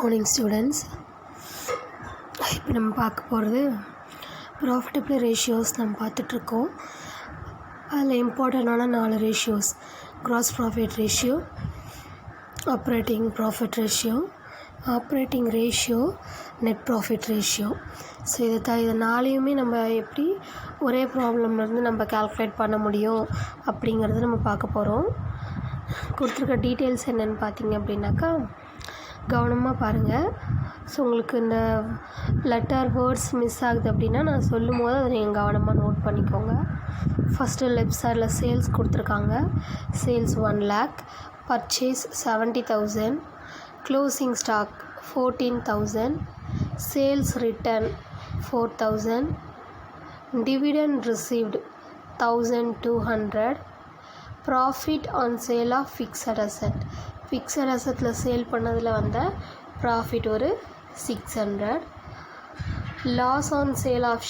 Morning students. இப்போ நம்ம பார்க்க போகிறது ப்ராஃபிட்டபிள் ரேஷியோஸ் நம்ம பார்த்துட்ருக்கோம். அதில் இம்பார்ட்டண்டான 4 ratios: cross profit ratio, operating profit ratio, operating ratio, net profit ratio. So இது 4யுமே நம்ம எப்படி ஒரே ப்ராப்ளம்லேருந்து நம்ம கால்குலேட் பண்ண முடியும் அப்படிங்கிறத நம்ம பார்க்க போகிறோம். கொடுத்துருக்க டீட்டெயில்ஸ் என்னென்னு பார்த்தீங்க அப்படின்னாக்கா கவனமாக பாருங்கள். ஸோ உங்களுக்கு இந்த லெட்டர் வேர்ட்ஸ் மிஸ் ஆகுது அப்படின்னா நான் சொல்லும் போது அதை நீங்கள் கவனமாக நோட் பண்ணிக்கோங்க. ஃபஸ்ட்டு லெஃப்ட் சைடில் சேல்ஸ் கொடுத்துருக்காங்க. Sales 1 lakh, purchase 70,000, closing stock 14,000, sales return 4,000, dividend received 1,200, profit on sale of fixed asset. Fixed அசெட்டில் சேல் பண்ணதில் வந்த ப்ராஃபிட் ஒரு 600. லாஸ் ஆன் சேல் ஆஃப்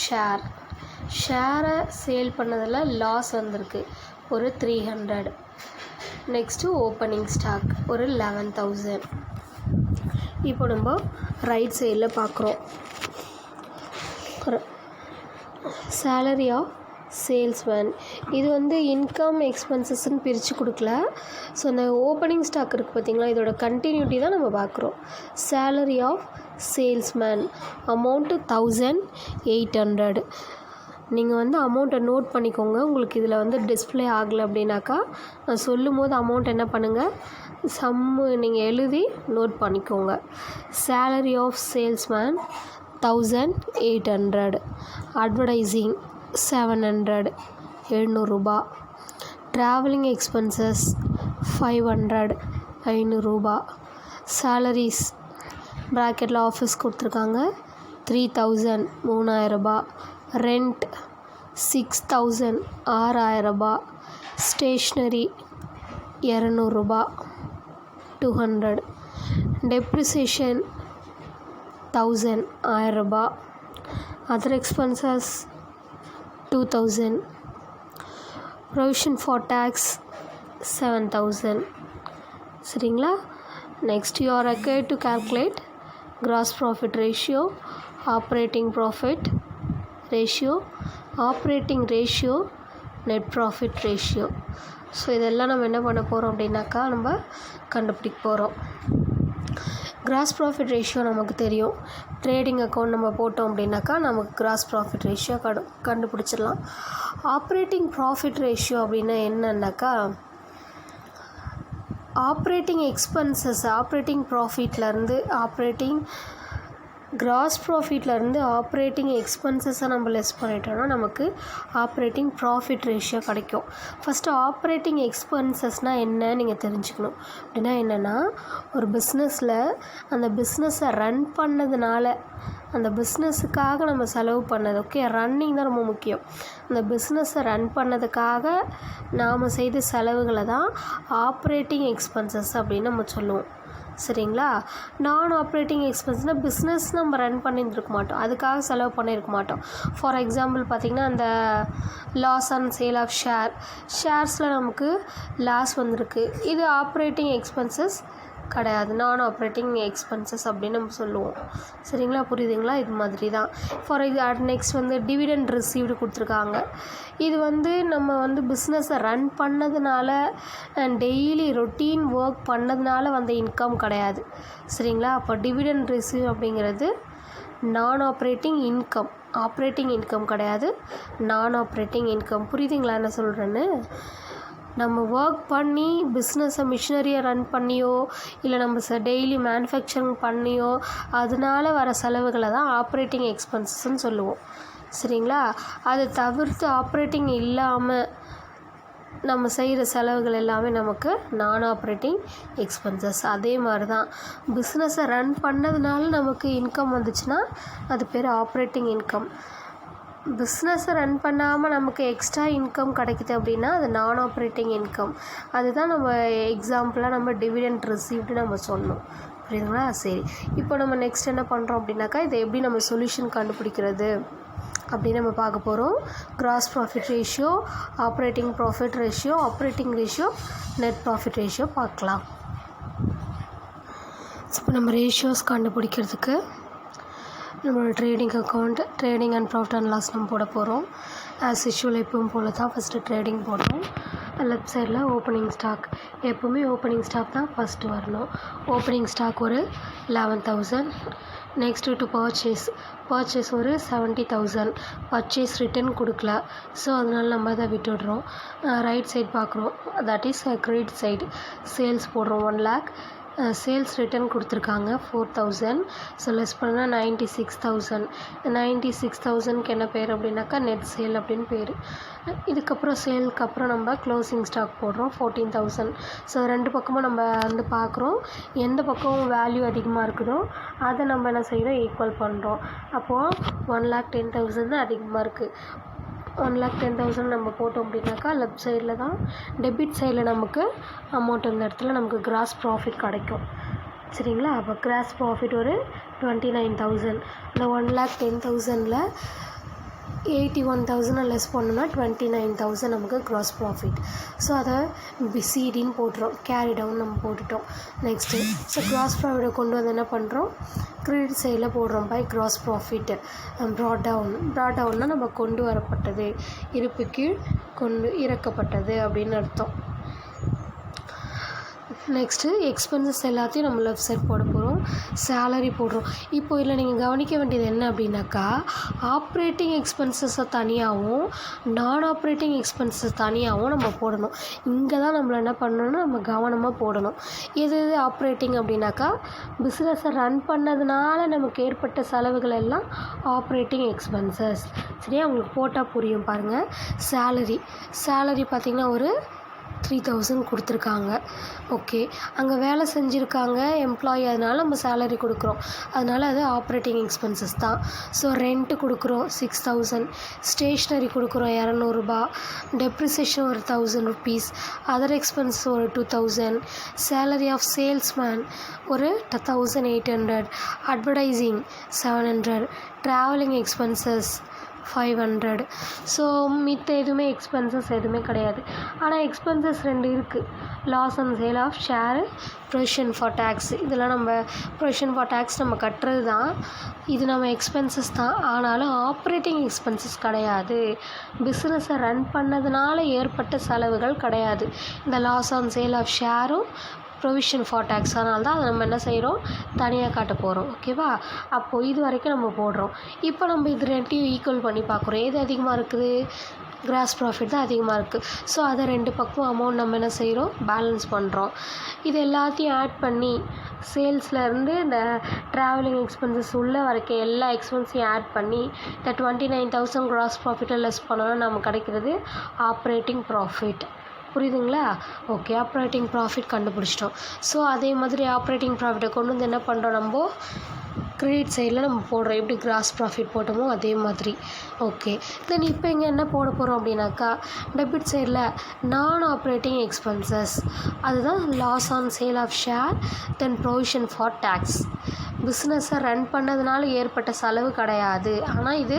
ஷேரை சேல் பண்ணதில் லாஸ் வந்திருக்கு ஒரு 300. நெக்ஸ்ட்டு ஓப்பனிங் ஸ்டாக் ஒரு 11,000. இப்போ நம்ம ரைட் சைடில் பார்க்குறோம். Salary of salesman. இது இன்கம் எக்ஸ்பென்சஸ்ன்னு பிரித்து கொடுக்கல. ஸோ அந்த ஓப்பனிங் ஸ்டாக் இருக்குது பார்த்திங்களா, இதோட கண்டினியூட்டி தான் நம்ம பார்க்குறோம். Salary of salesman amount 1,800. நீங்கள் அமௌண்ட்டை நோட் பண்ணிக்கோங்க. உங்களுக்கு இதில் டிஸ்பிளே ஆகலை அப்படின்னாக்கா நான் சொல்லும் போது அமௌண்ட் என்ன பண்ணுங்கள், சம்மு நீங்கள் எழுதி நோட் பண்ணிக்கோங்க. Salary of salesman 1,800. அட்வர்டைஸிங் 700, 700 ரூபா. ட்ராவலிங் எக்ஸ்பென்சஸ் 500, 500 ரூபா. சேலரிஸ் ப்ராக்கெட்டில் ஆஃபீஸ் கொடுத்துருக்காங்க 3,000, 3000 ரூபா. ரெண்ட் 6,000, 6,000 ரூபா. ஸ்டேஷ்னரி 200 ரூபா, 200. டெப்ரிசியேஷன் 1,000, 1000 ரூபா. Other expenses 2,000. Provision for tax 7,000. சரிங்களா? Next you are required to calculate gross profit ratio, operating profit ratio, operating ratio, net profit ratio. So இதெல்லாம் நம்ம என்ன பண்ண போகிறோம் அப்படின்னாக்கா நம்ம கண்டுபிடிக்க போகிறோம். கிராஸ் ப்ராஃபிட் ரேஷியோ நமக்கு தெரியும். ட்ரேடிங் அக்கௌண்ட் நம்ம போட்டோம் அப்படின்னாக்கா நமக்கு கிராஸ் ப்ராஃபிட் ரேஷியோ கண்டுபிடிச்சிடலாம். ஆப்ரேட்டிங் ப்ராஃபிட் ரேஷியோ அப்படின்னா என்னன்னாக்கா, ஆப்ரேட்டிங் எக்ஸ்பென்சஸ் ஆப்ரேட்டிங் ப்ராஃபிட்லேருந்து கிராஸ் ப்ராஃபிட்லேருந்து ஆப்ரேட்டிங் எக்ஸ்பென்சஸை நம்ம லெஸ் பண்ணிட்டோம்னா நமக்கு ஆப்ரேட்டிங் ப்ராஃபிட் ரேஷியோ கிடைக்கும். ஃபஸ்ட்டு ஆப்ரேட்டிங் எக்ஸ்பென்சஸ்னால் என்ன நீங்கள் தெரிஞ்சுக்கணும். அப்படின்னா என்னென்னா, ஒரு பிஸ்னஸில் அந்த பிஸ்னஸை ரன் பண்ணதுனால, அந்த பிஸ்னஸுக்காக நம்ம செலவு பண்ணது, ஓகே, ரன்னிங் தான் ரொம்ப முக்கியம். அந்த பிஸ்னஸை ரன் பண்ணதுக்காக நாம் செய்த செலவுகளை தான் ஆப்ரேட்டிங் எக்ஸ்பென்சஸ் அப்படின்னு நம்ம சொல்லுவோம். சரிங்களா? நான் ஆப்ரேட்டிங் எக்ஸ்பென்ஸ்னால் பிஸ்னஸ் நம்ம ரன் பண்ணியிருந்துருக்க மாட்டோம், அதுக்காக செலவு பண்ணியிருக்க மாட்டோம். ஃபார் எக்ஸாம்பிள் பார்த்திங்கன்னா, அந்த லாஸ் ஆன் சேல் ஆஃப் ஷேர்ஸில் நமக்கு லாஸ் வந்திருக்கு. இது ஆப்ரேட்டிங் எக்ஸ்பென்சஸ் கிடையாது, நான் ஆப்ரேட்டிங் எக்ஸ்பென்சஸ் அப்படின்னு நம்ம சொல்லுவோம். சரிங்களா? புரியுதுங்களா? இது மாதிரி தான். ஃபார் நெக்ஸ்ட் டிவிடெண்ட் ரிசீவ்டு கொடுத்துருக்காங்க. இது நம்ம பிஸ்னஸை ரன் பண்ணதுனால, டெய்லி ரொட்டீன் ஒர்க் பண்ணதுனால வந்த இன்கம் கிடையாது. சரிங்களா? அப்போ டிவிடெண்ட் ரிசீவ் அப்படிங்கிறது நான் ஆப்ரேட்டிங் இன்கம், ஆப்ரேட்டிங் இன்கம் கிடையாது, நான் ஆப்ரேட்டிங் இன்கம். புரியுதுங்களா என்ன சொல்கிறேன்னு? நம்ம ஒர்க் பண்ணி பிஸ்னஸை மிஷினரியை ரன் பண்ணியோ இல்லை நம்ம டெய்லி மேனுஃபேக்சரிங் பண்ணியோ அதனால வர செலவுகளை தான் ஆப்ரேட்டிங் எக்ஸ்பென்சஸ்ன்னு சொல்லுவோம். சரிங்களா? அதை தவிர்த்து ஆப்ரேட்டிங் இல்லாமல் நம்ம செய்கிற செலவுகள் எல்லாமே நமக்கு நான் ஆப்ரேட்டிங் எக்ஸ்பென்சஸ். அதே மாதிரி தான் பிஸ்னஸை ரன் பண்ணதுனால நமக்கு இன்கம் வந்துச்சுன்னா அது பேர் ஆப்ரேட்டிங் இன்கம். பிஸ்னஸை ரன் பண்ணாமல் நமக்கு எக்ஸ்ட்ரா இன்கம் கிடைக்குது அப்படின்னா அது நான் ஆப்ரேட்டிங் இன்கம். அதுதான் நம்ம எக்ஸாம்பிளாக நம்ம டிவிடெண்ட் ரிசீவ்டு நம்ம சொன்னோம். புரியுதுங்களா? சரி, இப்போ நம்ம நெக்ஸ்ட் என்ன பண்ணுறோம் அப்படின்னாக்கா, இதை எப்படி நம்ம சொல்யூஷன் கண்டுபிடிக்கிறது அப்படின்னு நம்ம பார்க்க போகிறோம். Gross profit ratio, operating profit ratio, operating ratio, net profit ratio பார்க்கலாம். இப்போ நம்ம ரேஷியோஸ் கண்டுபிடிக்கிறதுக்கு நம்மளோட trading account trading and profit and loss நம்ம போட போகிறோம். ஆஸ் யூஷுவல் எப்பவும் போல் தான் ஃபஸ்ட்டு ட்ரேடிங் போடுறோம். லெஃப்ட் சைடில் ஓப்பனிங் ஸ்டாக், எப்போவுமே ஓப்பனிங் ஸ்டாக் தான் ஃபஸ்ட்டு வரணும். ஓப்பனிங் ஸ்டாக் ஒரு 11,000. நெக்ஸ்ட்டு டு பர்ச்சேஸ் ஒரு 70,000. பர்ச்சேஸ் ரிட்டர்ன் கொடுக்கல, ஸோ அதனால் நம்ம அதை விட்டுடுறோம். ரைட் சைட் பார்க்குறோம், that is credit side. Sales போடுறோம் 1 lakh. சேல்ஸ் ரிட்டர்ன் கொடுத்துருக்காங்க 4,000. ஸோ லெஸ் பண்ணால் 96,000. 96,000க்கு என்ன பேர் அப்படின்னாக்கா நெட் சேல் அப்படின்னு பேர். இதுக்கப்புறம் சேலுக்கு அப்புறம் நம்ம க்ளோசிங் ஸ்டாக் போடுறோம் 14,000. ஸோ ரெண்டு பக்கமும் நம்ம வந்து பார்க்குறோம், எந்த பக்கம் வேல்யூ அதிகமாக இருக்குதோ அதை நம்ம என்ன செய்கிறோம், ஈக்குவல் பண்ணுறோம். அப்போது 1,10,000 தான் அதிகமாக இருக்குது. 1,10,000 நம்ம போட்டோம் அப்படின்னாக்கா லெஃப்ட் சைடில் தான் டெபிட் சைடில் நமக்கு அமௌண்ட் இந்த இடத்துல நமக்கு கிராஸ் ப்ராஃபிட் கிடைக்கும். சரிங்களா? அப்போ கிராஸ் ப்ராஃபிட் ஒரு 29,000. இந்த 1,10,000ல் 81,000 லெஸ் பண்ணோன்னா 29,000 நமக்கு கிராஸ் ப்ராஃபிட். ஸோ அதை சிடின்னு போட்டுரும், கேரி டவுன் நம்ம போட்டுட்டோம். நெக்ஸ்ட்டு ஸோ கிராஸ் ப்ராஃபிட்டை கொண்டு வந்து என்ன பண்ணுறோம், கிரெடிட் சைடில் போடுறோம் பை கிராஸ் ப்ராஃபிட். ப்ராட் டவுன்னா நம்ம கொண்டு வரப்பட்டது, இருப்பு கீழ் கொண்டு இறக்கப்பட்டது அப்படின்னு அர்த்தம். நெக்ஸ்ட்டு எக்ஸ்பென்சஸ் எல்லாத்தையும் நம்ம லெஃப்ட் சைட் போட போகிறோம். சேலரி போடுறோம். இப்போ இதில் நீங்கள் கவனிக்க வேண்டியது என்ன அப்படின்னாக்கா, ஆப்ரேட்டிங் எக்ஸ்பென்சஸை தனியாகவும் நான் ஆப்ரேட்டிங் எக்ஸ்பென்சஸ் தனியாகவும் நம்ம போடணும். இங்கே தான் நம்மளை என்ன பண்ணணும்னா நம்ம கவனமாக போடணும். எது ஆப்ரேட்டிங் அப்படின்னாக்கா, பிஸ்னஸை ரன் பண்ணதுனால நமக்கு ஏற்பட்ட செலவுகள் எல்லாம் ஆப்ரேட்டிங் எக்ஸ்பென்சஸ். சரியா? உங்களுக்கு போட்டால் புரியும் பாருங்கள். சேலரி பார்த்திங்கன்னா ஒரு 3,000 கொடுத்துருக்காங்க. ஓகே, அங்கே வேலை செஞ்சுருக்காங்க எம்ப்ளாயி, அதனால் நம்ம சேலரி கொடுக்குறோம், அதனால் அது ஆப்ரேட்டிங் எக்ஸ்பென்சஸ் தான். ஸோ ரெண்ட்டு கொடுக்குறோம் 6,000, ஸ்டேஷ்னரி கொடுக்குறோம் 200 ரூபாய், டெப்ரிசியேஷன் ஒரு 1,000 rupees, அதர் எக்ஸ்பென்சஸ் ஒரு 2,000, சேலரி ஆஃப் சேல்ஸ்மேன் ஒரு 1,800, அட்வர்டைஸிங் 700, ட்ராவலிங் எக்ஸ்பென்சஸ் 500. ஸோ மித்த எதுவுமே எக்ஸ்பென்சஸ் எதுவுமே கிடையாது. ஆனால் எக்ஸ்பென்சஸ் 2 இருக்குது, loss and sale of share, provision for tax. இதெல்லாம் நம்ம ப்ரொவிஷன் ஃபார் டேக்ஸ் நம்ம கட்டுறது தான், இது நம்ம எக்ஸ்பென்சஸ் தான். ஆனாலும் ஆப்ரேட்டிங் எக்ஸ்பென்சஸ் கிடையாது, பிஸ்னஸை ரன் பண்ணதுனால ஏற்பட்ட செலவுகள் கிடையாது. இந்த லாஸ் ஆன் சேல் ஆஃப் ஷேரும் ப்ரொவிஷன் ஃபார் டேக்ஸ், அதனால தான் அதை நம்ம என்ன செய்கிறோம், தனியாக காட்ட போகிறோம். ஓகேவா? அப்போது இது வரைக்கும் நம்ம போடுறோம். இப்போ நம்ம இது ரெண்டையும் ஈக்குவல் பண்ணி பார்க்குறோம், எது அதிகமாக இருக்குது, கிராஸ் ப்ராஃபிட் தான் அதிகமாக இருக்குது. ஸோ அதை ரெண்டு பக்கம் அமௌண்ட் நம்ம என்ன செய்கிறோம், பேலன்ஸ் பண்ணுறோம். இது எல்லாத்தையும் ஆட் பண்ணி சேல்ஸ்லேருந்து இந்த ட்ராவலிங் எக்ஸ்பென்சஸ் உள்ள வரைக்கும் எல்லா எக்ஸ்பென்ஸையும் ஆட் பண்ணி இந்த 29,000 கிராஸ் ப்ராஃபிட்டை லெஸ் பண்ணோன்னா நமக்கு கிடைக்கிறது ஆப்ரேட்டிங் ப்ராஃபிட். புரியுதுங்களா? ஓகே, ஆப்ரேட்டிங் ப்ராஃபிட் கண்டுபிடிச்சிட்டோம். ஸோ அதே மாதிரி ஆப்ரேட்டிங் ப்ராஃபிட்டை கொண்டு வந்து என்ன பண்ணுறோம், நம்ம கிரெடிட் சைடில் நம்ம போடுறோம், எப்படி கிராஸ் ப்ராஃபிட் போட்டோமோ அதே மாதிரி. ஓகே, தென் இப்போ இங்கே என்ன போட போகிறோம் அப்படின்னாக்கா, டெபிட் சைடில் நான் ஆப்ரேட்டிங் எக்ஸ்பென்சஸ், அதுதான் loss on sale of share, then provision for tax. பிஸ்னஸை ரன் பண்ணதுனால ஏற்பட்ட செலவு கிடையாது, ஆனால் இது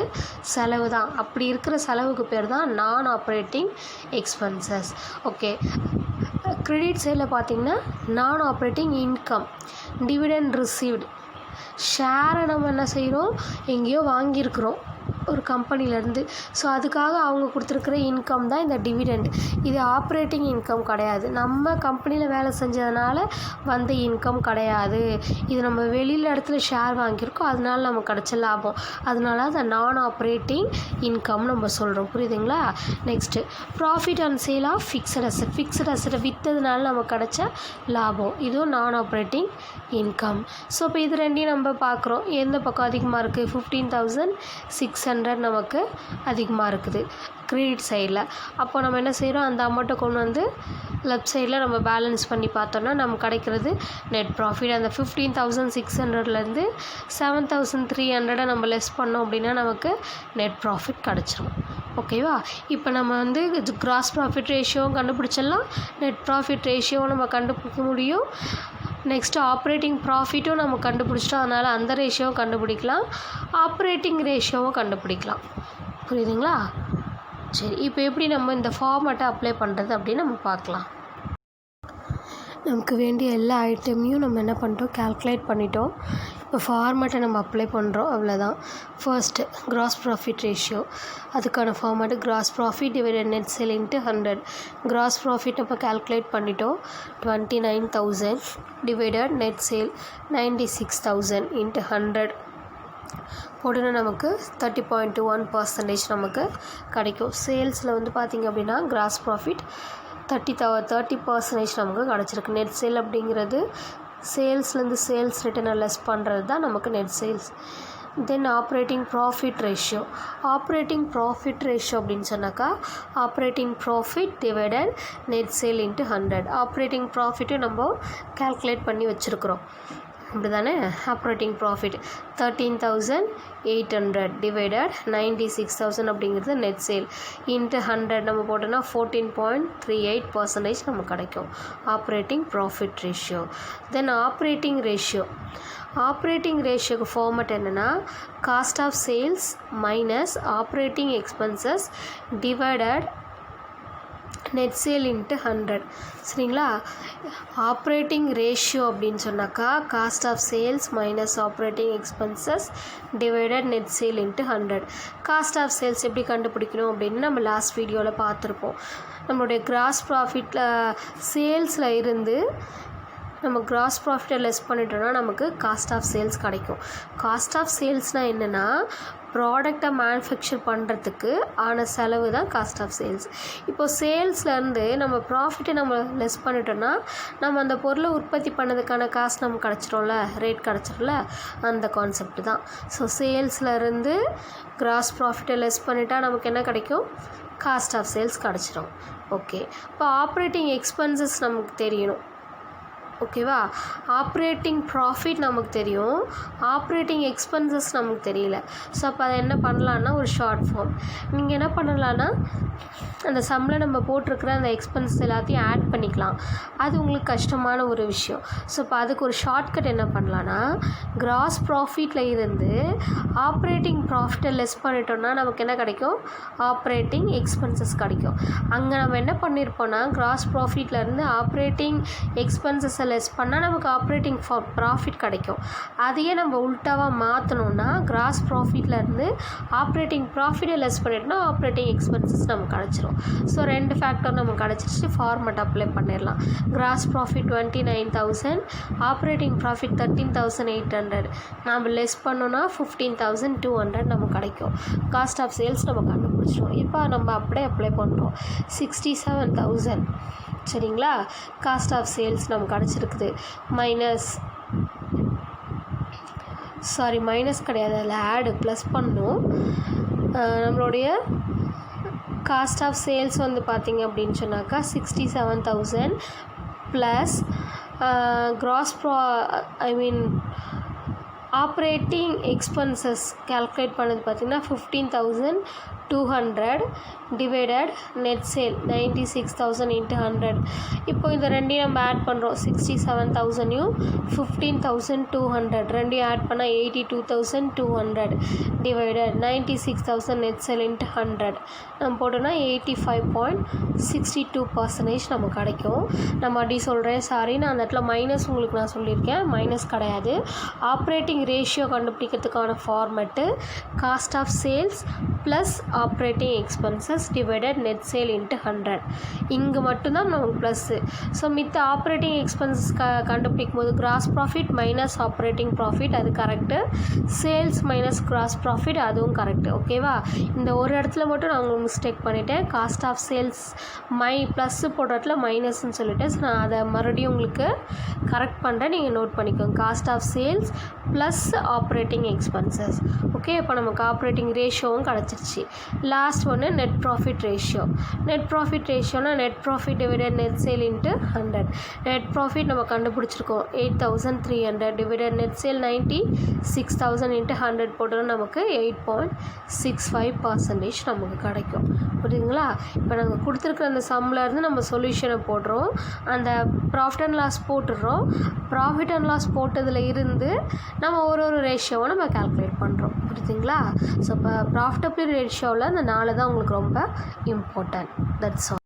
செலவு தான். அப்படி இருக்கிற செலவுக்கு பேர் தான் நான் ஆப்ரேட்டிங் எக்ஸ்பென்சஸ். ஓகே, கிரெடிட் சைடில் பார்த்திங்கன்னா நான் ஆப்ரேட்டிங் இன்கம், டிவிடெண்ட் ரிசீவ்டு, ஷேரை நம்ம என்ன செய்கிறோம், எங்கேயோ வாங்கியிருக்கிறோம் ஒரு கம்பெனிலேருந்து, ஸோ அதுக்காக அவங்க கொடுத்துருக்குற இன்கம் தான் இந்த டிவிடெண்ட். இது ஆப்ரேட்டிங் இன்கம் கிடையாது, நம்ம கம்பெனியில் வேலை செஞ்சதுனால வந்த இன்கம் கிடையாது. இது நம்ம வெளியில் இடத்துல ஷேர் வாங்கியிருக்கோம், அதனால நமக்கு கிடச்ச லாபம், அதனால அதை நான் ஆப்ரேட்டிங் இன்கம் நம்ம சொல்கிறோம். புரியுதுங்களா? Next profit and sale of fixed அசெட்டை விற்றதுனால நமக்கு கிடச்ச லாபம், இதுவும் நான் ஆப்ரேட்டிங் இன்கம். ஸோ இப்போ இது ரெண்டையும் நம்ம பார்க்குறோம், எந்த பக்கம் அதிகமாக இருக்குது, 15,600 நமக்கு அதிகமாக இருக்குது கிரெடிட் சைடில். அப்போ நம்ம என்ன செய்கிறோம், அந்த அமௌண்ட்டை கொண்டு வந்து லெஃப்ட் சைடில் நம்ம பேலன்ஸ் பண்ணி பார்த்தோன்னா நமக்கு கிடைக்கிறது நெட் ப்ராஃபிட். அந்த 15,600லேருந்து 7,300 நம்ம லெஸ் பண்ணோம் அப்படின்னா நமக்கு நெட் ப்ராஃபிட் கிடச்சிரும். ஓகேவா? இப்போ நம்ம வந்து கிராஸ் ப்ராஃபிட் ரேஷியோவும் கண்டுபிடிச்சிடலாம், நெட் ப்ராஃபிட் ரேஷியோவும் நம்ம கண்டுபிடிக்க முடியும். நெக்ஸ்ட்டு ஆப்ரேட்டிங் ப்ராஃபிட்டும் நம்ம கண்டுபிடிச்சிட்டோம், அதனால் அந்த ரேஷியோவும் கண்டுபிடிக்கலாம், ஆப்ரேட்டிங் ரேஷியோவும் கண்டுபிடிக்கலாம். புரியுதுங்களா? சரி, இப்போ எப்படி நம்ம இந்த ஃபார்மேட்டை அப்ளை பண்ணுறது அப்படின்னு நம்ம பார்க்கலாம். நமக்கு வேண்டிய எல்லா ஐட்டமையும் நம்ம என்ன பண்ணிட்டோம், கால்குலேட் பண்ணிட்டோம். இப்போ ஃபார்மேட்டை நம்ம அப்ளை பண்ணுறோம், அவ்வளோதான். ஃபர்ஸ்ட்டு கிராஸ் ப்ராஃபிட் ரேஷியோ, அதுக்கான format gross profit divided net sale into 100. Gross profit நம்ம கால்குலேட் பண்ணிட்டோம். 29,000 டிவைடட் நெட் சேல் 96,000 இன்ட்டு 100 போட்டுனா நமக்கு 30.21% நமக்கு கிடைக்கும். சேல்ஸில் வந்து பார்த்திங்க அப்படின்னா கிராஸ் ப்ராஃபிட் 30% நமக்கு கிடச்சிருக்கு. நெட் சேல் அப்படிங்கிறது சேல்ஸ்லேருந்து சேல்ஸ் ரிட்டனை லெஸ் பண்ணுறது தான் நமக்கு net sales. Then operating profit ratio. Operating profit ratio அப்படின்னு சொன்னாக்கா operating profit divided net sale into 100. Operating ப்ராஃபிட்டும் நம்ம கால்குலேட் பண்ணி வச்சுருக்குறோம், அப்படி தானே. ஆப்ரேட்டிங் ப்ராஃபிட் 13,800 டிவைடட் 96,000 அப்படிங்கிறது நெட் சேல் இன்ட்டு 100 நம்ம போட்டோன்னா 14.38% நமக்கு கிடைக்கும் operating profit ratio. Then operating ratio. Operating ரேஷியோக்கு ஃபார்மேட் என்னென்னா cost of sales minus operating expenses divided net sale into 100. சரிங்களா. ஆப்ரேட்டிங் ரேஷியோ அப்படின்னு சொன்னாக்கா cost of sales minus operating expenses divided net sale into 100. Cost of sales எப்படி கண்டுபிடிக்கணும் அப்படின்னு நம்ம last வீடியோவில் பார்த்துருப்போம். நம்மளுடைய கிராஸ் ப்ராஃபிட்டில் சேல்ஸில் இருந்து நம்ம கிராஸ் ப்ராஃபிட்டை லெஸ் பண்ணிட்டோம்னா நமக்கு காஸ்ட் ஆஃப் சேல்ஸ் கிடைக்கும். காஸ்ட் ஆஃப் சேல்ஸ்னால் என்னென்னா ப்ராடக்டை மேனுஃபேக்சர் பண்ணுறதுக்கு ஆன செலவு தான் காஸ்ட் ஆஃப் சேல்ஸ். இப்போது சேல்ஸ்லேருந்து நம்ம ப்ராஃபிட்டை நம்ம லெஸ் பண்ணிட்டோம்னா நம்ம அந்த பொருளை உற்பத்தி பண்ணதுக்கான காசு நமக்கு கிடச்சிரோம்ல, ரேட் கிடச்சிரோம்ல, அந்த கான்செப்ட் தான். ஸோ சேல்ஸ்லேருந்து கிராஸ் ப்ராஃபிட்டை லெஸ் பண்ணிட்டா நமக்கு என்ன கிடைக்கும், காஸ்ட் ஆஃப் சேல்ஸ் கிடச்சிரும். ஓகே. இப்போ ஆப்ரேட்டிங் எக்ஸ்பென்சஸ் நமக்கு தெரியணும், ஓகேவா. ஆப்ரேட்டிங் ப்ராஃபிட் நமக்கு தெரியும், ஆப்ரேட்டிங் எக்ஸ்பென்சஸ் நமக்கு தெரியல. ஸோ அப்போ அதை என்ன பண்ணலான்னா ஒரு ஷார்ட் ஃபார்ம் நீங்கள் என்ன பண்ணலான்னா அந்த சம்மில் நம்ம போட்டிருக்கிற அந்த எக்ஸ்பென்சஸ் எல்லாத்தையும் ஆட் பண்ணிக்கலாம். அது உங்களுக்கு கஷ்டமான ஒரு விஷயம். ஸோ இப்போ அதுக்கு ஒரு ஷார்ட்கட் என்ன பண்ணலான்னா கிராஸ் ப்ராஃபிட்டில் இருந்து ஆப்ரேட்டிங் ப்ராஃபிட்டை லெஸ் பண்ணிட்டோம்னா நமக்கு என்ன கிடைக்கும், ஆப்ரேட்டிங் எக்ஸ்பென்சஸ் கிடைக்கும். அங்கே நம்ம என்ன பண்ணியிருப்போம்னா கிராஸ் ப்ராஃபிட்லேருந்து ஆப்ரேட்டிங் எக்ஸ்பென்சஸை லெஸ் பண்ணால் நமக்கு ஆப்ரேட்டிங் ப்ராஃபிட் கிடைக்கும். அதையே நம்ம உல்ட்டாவாக மாற்றணுன்னா கிராஸ் ப்ராஃபிட்லேருந்து ஆப்ரேட்டிங் ப்ராஃபிட்டை லெஸ் பண்ணிட்டோம்னா ஆப்ரேட்டிங் எக்ஸ்பென்சஸ் நமக்கு கிடச்சிரும். ஸோ 2 ஃபேக்டர் நமக்கு கிடச்சிருச்சு. ஃபார்மேட் அப்ளை பண்ணிடலாம். கிராஸ் ப்ராஃபிட் 29,000, ஆப்ரேட்டிங் ப்ராஃபிட் 13,800 நம்ம லெஸ் பண்ணோன்னா 15,200 நமக்கு கிடைக்கும். காஸ்ட் ஆஃப் சேல்ஸ் நம்ம கண்டுபிடிச்சிடும். இப்போ நம்ம அப்படியே அப்ளை பண்ணுறோம். 67,000 சரிங்களா. காஸ்ட் ஆஃப் சேல்ஸ் நமக்கு கிடச்சிருக்குது. மைனஸ் கிடையாது, அதில் ஆடு ப்ளஸ் பண்ணணும். நம்மளுடைய காஸ்ட் ஆஃப் சேல்ஸ் வந்து பார்த்திங்க அப்படின்னு சொன்னாக்கா 67,000 ப்ளஸ் ஆப்ரேட்டிங் எக்ஸ்பென்சஸ் கால்குலேட் பண்ணது பார்த்திங்கன்னா 15,200 டிவைடட் நெட் சேல் 96,000 இன்ட்டு 100. இப்போ இந்த ரெண்டையும் நம்ம ஆட் பண்ணுறோம். 67,000யும் 15,200 ரெண்டையும் ஆட் பண்ணால் 82,200 டிவைடட் 96,000 நெட் சேல் இன்ட்டு 100 நம்ம போட்டோன்னா 85.62% நமக்கு கிடைக்கும். நம்ம அப்படி சொல்கிறேன், சாரி நான் அந்த இடத்துல மைனஸ் உங்களுக்கு நான் சொல்லியிருக்கேன், மைனஸ் கிடையாது. ஆப்ரேட்டிங் ரேஷியோ கண்டுபிடிக்கிறதுக்கான format cost of sales plus operating expenses divided net sale into 100. இங்கே மட்டும்தான் நமக்கு ப்ளஸ்ஸு. ஸோ மித்த ஆப்ரேட்டிங் எக்ஸ்பென்சஸ் கண்டுபிடிக்கும் போது gross profit minus operating profit அது correct, sales minus gross profit அதுவும் கரெக்டு. ஓகேவா. இந்த ஒரு இடத்துல மட்டும் நான் உங்களுக்கு மிஸ்டேக் பண்ணிட்டேன். காஸ்ட் ஆஃப் சேல்ஸ் ப்ளஸ்ஸு போடுற இடத்துல மைனஸ்ன்னு சொல்லிட்டேன். ஸோ நான் அதை மறுபடியும் உங்களுக்கு கரெக்ட் பண்ணுறேன், நீங்கள் நோட் பண்ணிக்கோங்க. Cost of sales plus operating expenses. Okay. இப்போ நமக்கு ஆப்ரேட்டிங் ரேஷியோவும் கிடச்சிருச்சு. லாஸ்ட் ஒன்று net profit ratio. Net profit ரேஷியோனா net profit divided net sale into 100. Net profit நம்ம கண்டுபிடிச்சிருக்கோம் 8,300 டிவைடட் நெட் சேல் 96,000 இன்ட்டு 100 போட்டோன்னா நமக்கு 8.65% நமக்கு கிடைக்கும். புரியுதுங்களா. இப்போ நாங்கள் கொடுத்துருக்குற அந்த சம்மில் இருந்து நம்ம சொல்யூஷனை போடுறோம், அந்த ப்ராஃபிட் அண்ட் லாஸ் போட்டுடுறோம். ப்ராஃபிட் அண்ட் லாஸ் போட்டதில் இருந்து நம்ம ஒரு ரேஷியோவை நம்ம கால்குலேட் பண்ணுறோம். புரியுதுங்களா. ஸோ இப்போ ப்ராஃபிட்டபிள் ரேஷியோவில் அந்த 4 தான் உங்களுக்கு ரொம்ப இம்பார்ட்டன்ட். That's all.